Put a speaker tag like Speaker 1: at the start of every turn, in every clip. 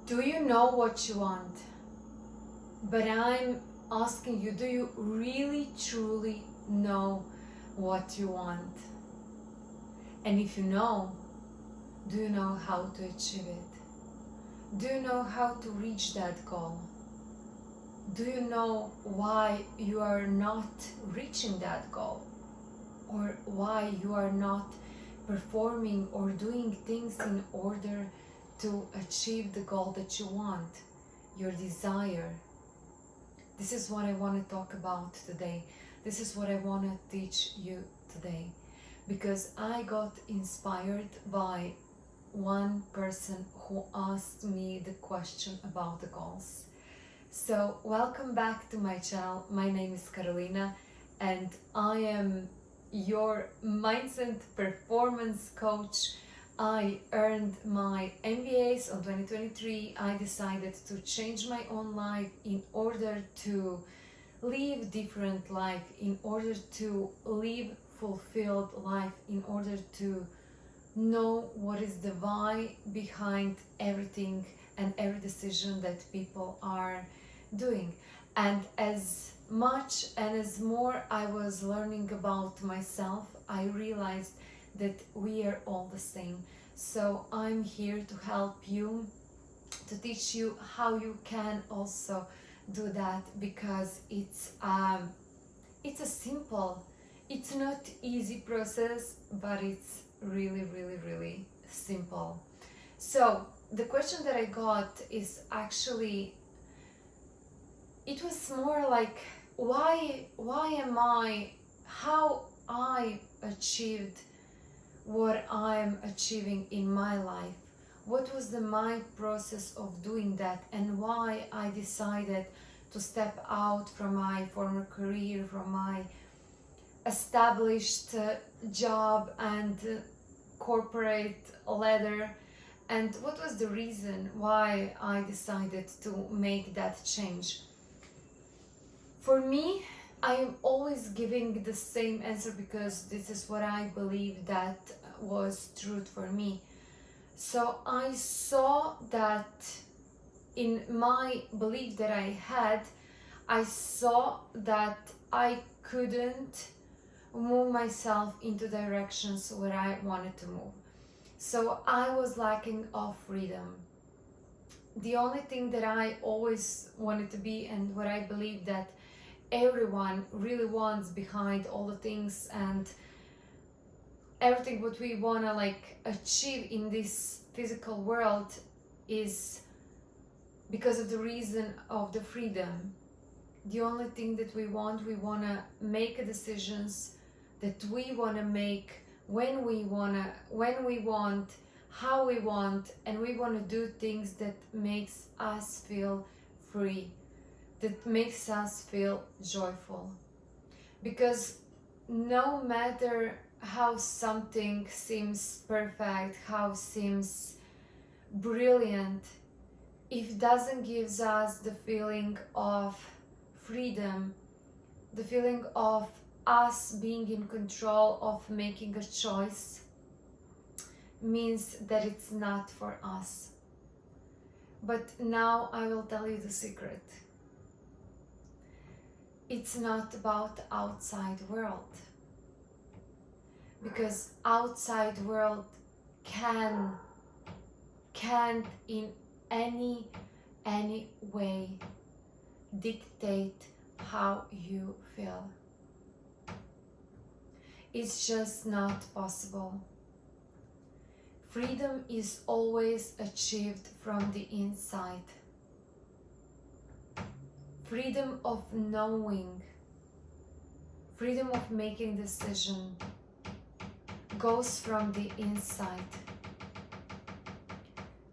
Speaker 1: Do you know what you want? But I'm asking you, do you really truly know what you want? And if you know, do you know how to achieve it? Do you know how to reach that goal? Do you know why you are not reaching that goal? Or why you are not performing or doing things in order to achieve the goal that you want, your desire? This is what I want to talk about today. This is what I want to teach you today. Because I got inspired by one person who asked me the question about the goals. So, welcome back to my channel. My name is Karolina, and I am your mindset performance coach. I earned my MBAs on 2023. I decided to change my own life in order to live different life, in order to live fulfilled life, in order to know what is the why behind everything and every decision that people are doing. And as much and as more I was learning about myself, I realized that we are all the same. So I'm here to help you, to teach you how you can also do that, because it's a simple, it's not easy process, but it's really simple. So the question that I got is actually, it was more like, why am I, how I achieved what I'm achieving in my life. What was my process of doing that, and why I decided to step out from my former career, from my established job and corporate ladder, and what was the reason why I decided to make that change. For me, I am always giving the same answer because this is what I believe that was truth for me. So I saw that in my belief that I had, I saw that I couldn't move myself into directions where I wanted to move. So I was lacking of freedom. The only thing that I always wanted to be, and what I believe that everyone really wants behind all the things and everything what we want to achieve in this physical world, is because of the reason of the freedom. The only thing that we want to make decisions that we want to make when we want, how we want, and we want to do things that makes us feel free, that makes us feel joyful. Because no matter how something seems perfect, how seems brilliant, if it doesn't give us the feeling of freedom, the feeling of us being in control of making a choice, means that it's not for us. But now I will tell you the secret. It's not about the outside world, because outside world can't in any way dictate how you feel. It's just not possible. Freedom is always achieved from the inside. Freedom of knowing, freedom of making decision goes from the inside.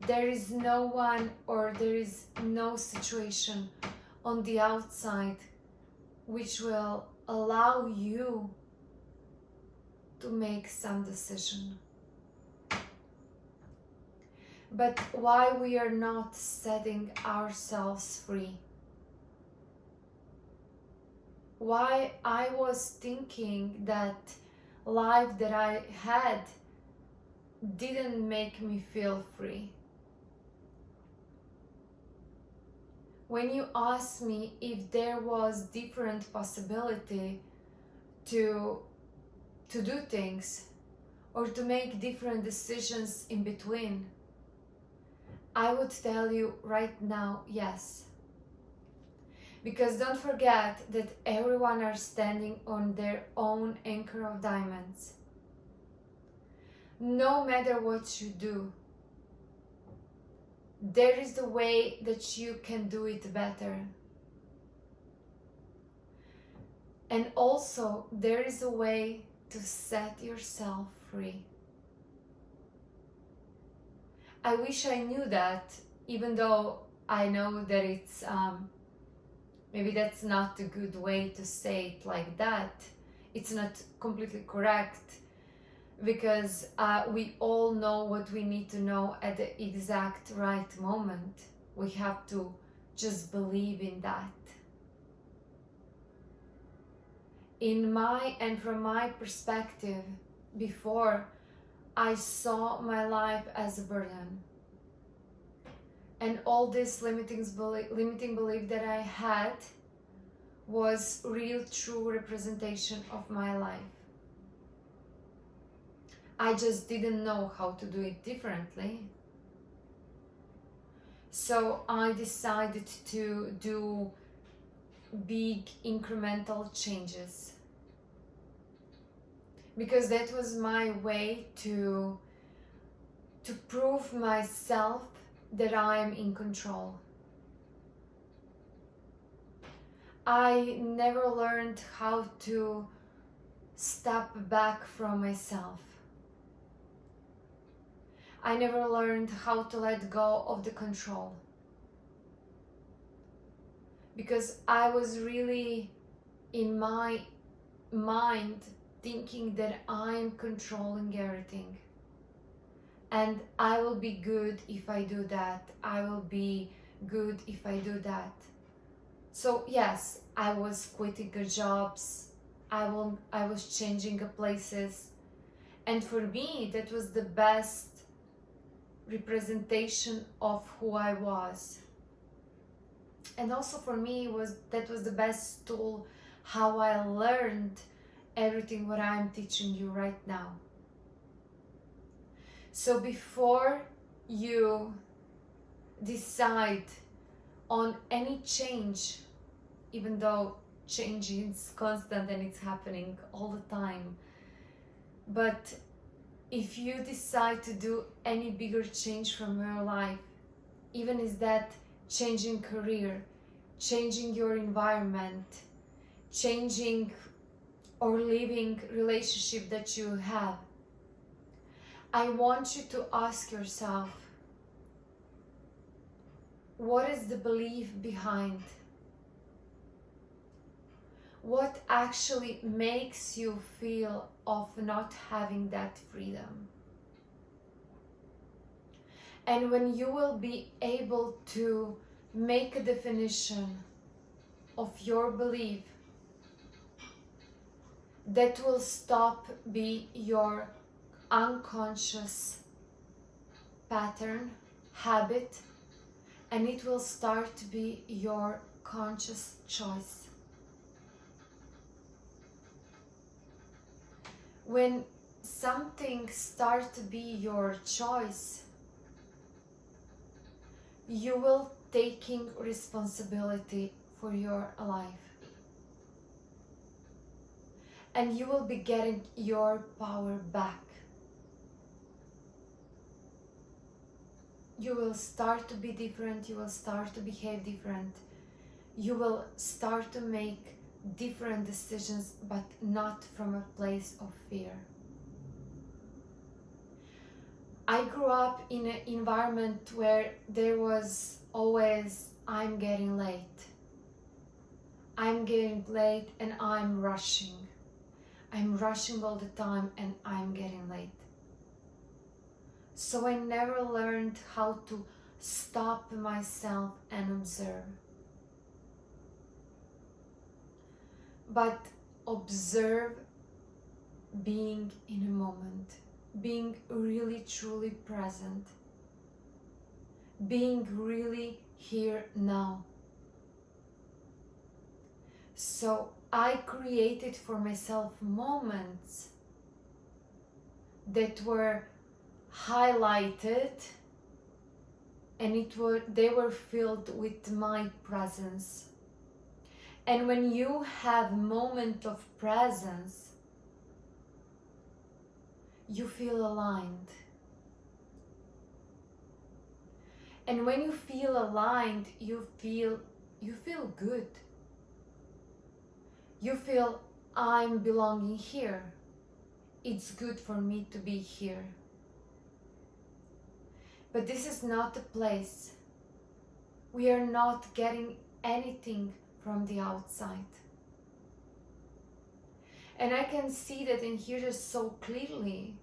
Speaker 1: There is no one, or there is no situation on the outside which will allow you to make some decision. But why we are not setting ourselves free? Why I was thinking that life that I had didn't make me feel free? when you asked me if there was different possibility to do things or to make different decisions in between, I would tell you right now, yes. Because don't forget that everyone are standing on their own anchor of diamonds. No matter what you do, there is the way that you can do it better. And also, there is a way to set yourself free. I wish I knew that, even though I know that it's maybe that's not a good way to say it like that. It's not completely correct, because we all know what we need to know at the exact right moment. We have to just believe in that. From my perspective, before, I saw my life as a burden. And all this limiting belief that I had was real, true representation of my life. I just didn't know how to do it differently. So I decided to do big incremental changes, because that was my way to prove myself that I am in control. I never learned how to step back from myself. I never learned how to let go of the control, because I was really in my mind thinking that I'm controlling everything, and I will be good if I do that, I will be good if I do that. So yes, I was quitting jobs, I was changing places, and for me that was the best representation of who I was. And also for me that was the best tool how I learned everything what I'm teaching you right now. So before you decide on any change, even though change is constant and it's happening all the time, but if you decide to do any bigger change from your life, even is that changing career, changing your environment, changing or leaving relationship that you have, I want you to ask yourself, what is the belief behind? What actually makes you feel of not having that freedom? And when you will be able to make a definition of your belief, that will stop be your unconscious pattern, habit, and it will start to be your conscious choice. When something starts to be your choice, you will taking responsibility for your life. And you will be getting your power back. You will start to be different, you will start to behave different. You will start to make different decisions, but not from a place of fear. I grew up in an environment where there was always, I'm getting late. I'm getting late and I'm rushing. I'm rushing all the time and I'm getting late. So I never learned how to stop myself and observe. But observe being in a moment, being really truly present, being really here now. So I created for myself moments that were highlighted, and they were filled with my presence. And when you have a moment of presence, you feel aligned. And when you feel aligned, you feel good. You feel, I'm belonging here. It's good for me to be here. But this is not a place. We are not getting anything from the outside. And I can see that and hear this so clearly.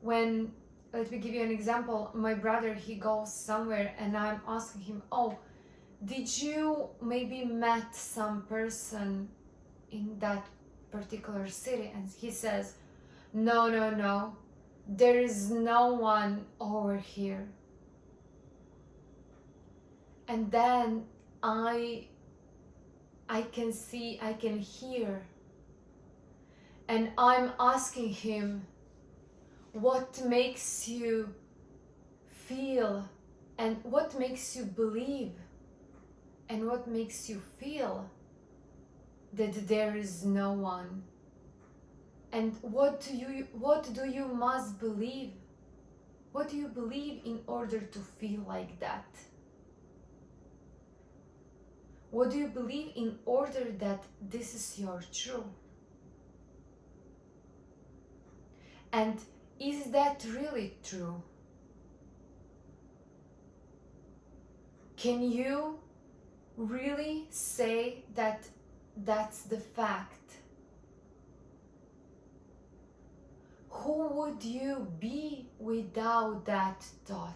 Speaker 1: When, let me give you an example, my brother, he goes somewhere and I'm asking him, oh, did you maybe met some person in that particular city? And he says, no, there is no one over here. And then I can see, I can hear, and I'm asking him, what makes you feel, and what makes you believe, and what makes you feel that there is no one? And what do you must believe? What do you believe in order to feel like that? What do you believe in order that this is your truth? And is that really true? Can you really say that that's the fact? Who would you be without that thought?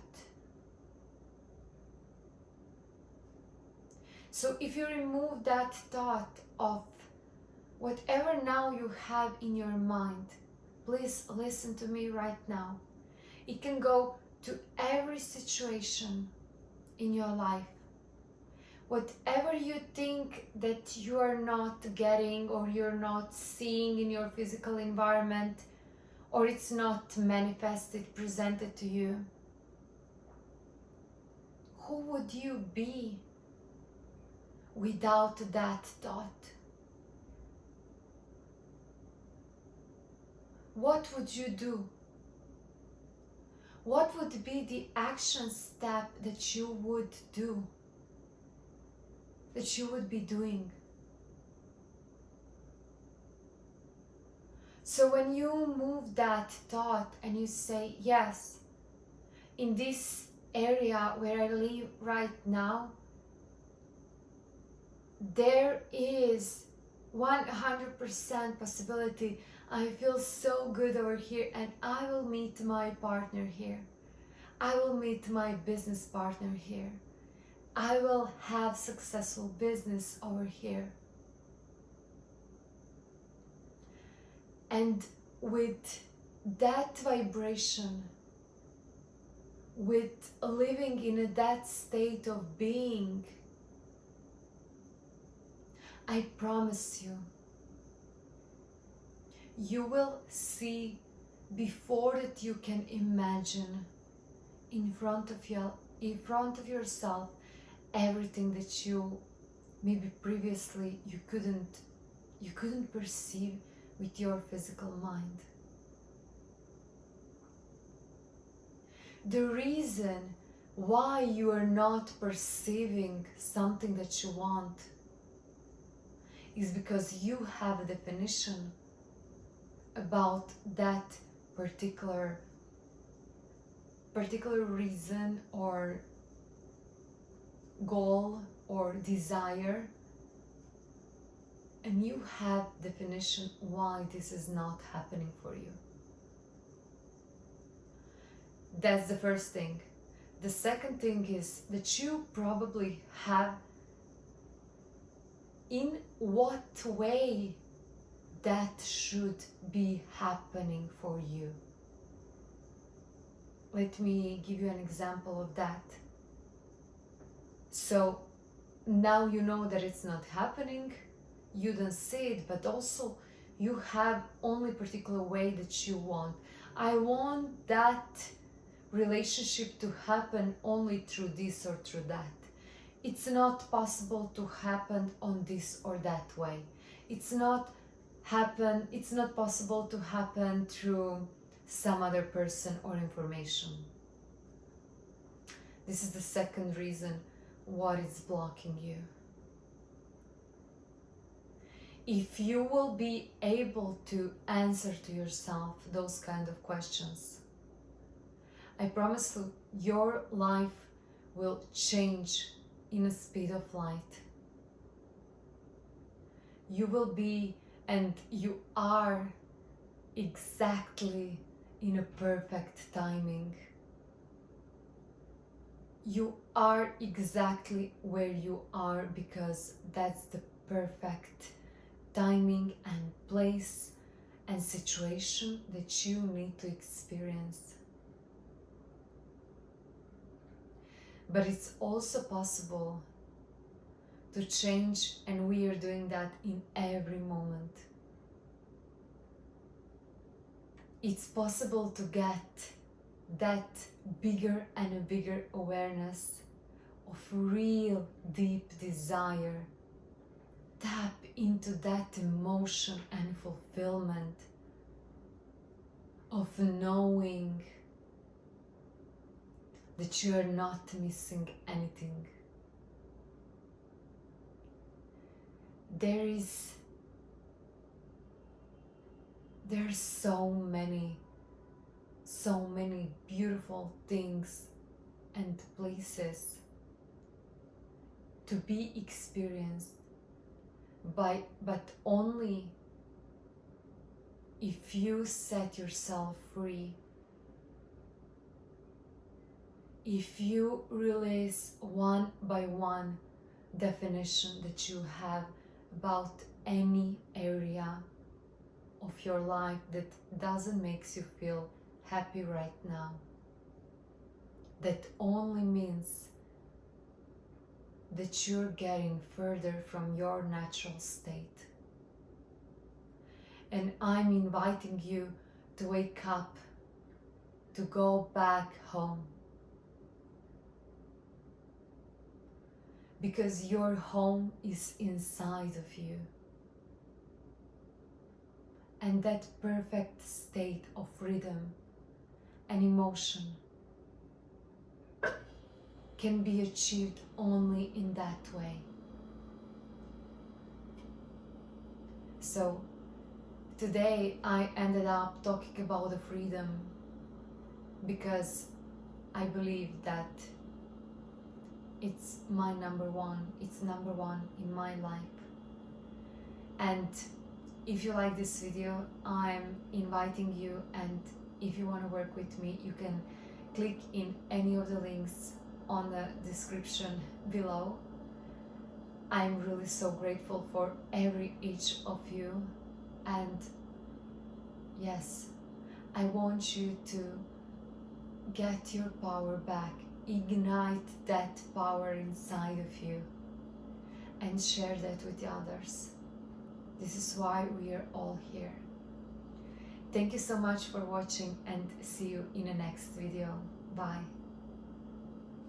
Speaker 1: So if you remove that thought of whatever now you have in your mind, please listen to me right now. It can go to every situation in your life. Whatever you think that you are not getting or you're not seeing in your physical environment, or it's not manifested, presented to you, who would you be without that thought? What would you do? What would be the action step that you would do, that you would be doing? So when you move that thought and you say, yes, in this area where I live right now, there is 100% possibility I feel so good over here, and I will meet my partner here. I will meet my business partner here. I will have successful business over here. And with that vibration, with living in that state of being, I promise you, you will see before that you can imagine in front of yourself everything that you maybe previously you couldn't perceive with your physical mind. The reason why you are not perceiving something that you want is because you have a definition about that particular reason or goal or desire, and you have definition why this is not happening for you. That's the first thing. The second thing is that you probably have in what way that should be happening for you. Let me give you an example of that. So now you know that it's not happening, you don't see it, but also you have only particular way that you want. I want that relationship to happen only through this or through that. It's not possible to happen on this or that way. It's not possible to happen through some other person or information. This is the second reason what is blocking you. If you will be able to answer to yourself those kind of questions, I promise you, your life will change in a speed of light. You will be, and you are, exactly in a perfect timing. You are exactly where you are because that's the perfect timing and place and situation that you need to experience. But it's also possible to change, and we are doing that in every moment. It's possible to get that bigger and a bigger awareness of real deep desire. Tap into that emotion and fulfillment of knowing that you are not missing anything. There are so many beautiful things and places to be experienced but only if you set yourself free. If you release one by one definition that you have about any area of your life that doesn't make you feel happy right now, that only means that you're getting further from your natural state. And I'm inviting you to wake up, to go back home. Because your home is inside of you. And that perfect state of rhythm and emotion can be achieved only in that way. So today I ended up talking about the freedom because I believe that it's my number one. It's number one in my life. And if you like this video, I'm inviting you, and if you want to work with me, you can click in any of the links on the description below. I'm really so grateful for each of you, and yes, I want you to get your power back, ignite that power inside of you, and share that with the others. This is why we are all here. Thank you so much for watching, and see you in the next video. Bye.